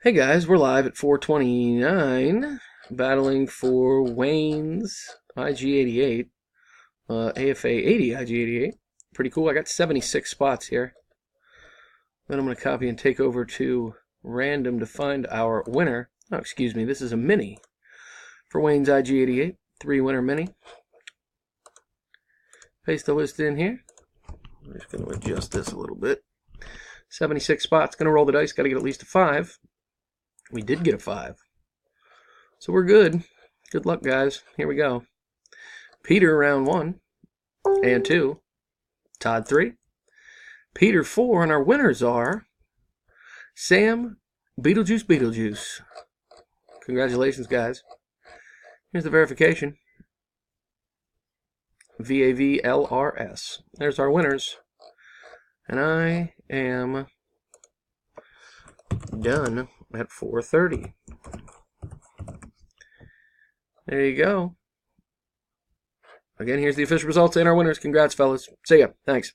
Hey guys, we're live at 429, battling for Wayne's IG88, AFA 80 IG88. Pretty cool. I got 76 spots here. Then I'm going to copy and take over to random to find our winner. Oh, excuse me, this is a mini for Wayne's IG88, 3-winner mini. Paste the list in here. I'm just going to adjust this a little bit. 76 spots, going to roll the dice, got to get at least a 5. We did get a 5. So we're good. Good luck, guys. Here we go. Peter, round 1 and 2. Todd, 3. Peter, 4. And our winners are Sam, Beetlejuice. Congratulations, guys. Here's the verification. VAVLRS. There's our winners. And I am done at 4:30. There you go. Again, here's the official results and our winners. Congrats, fellas. See ya. Thanks.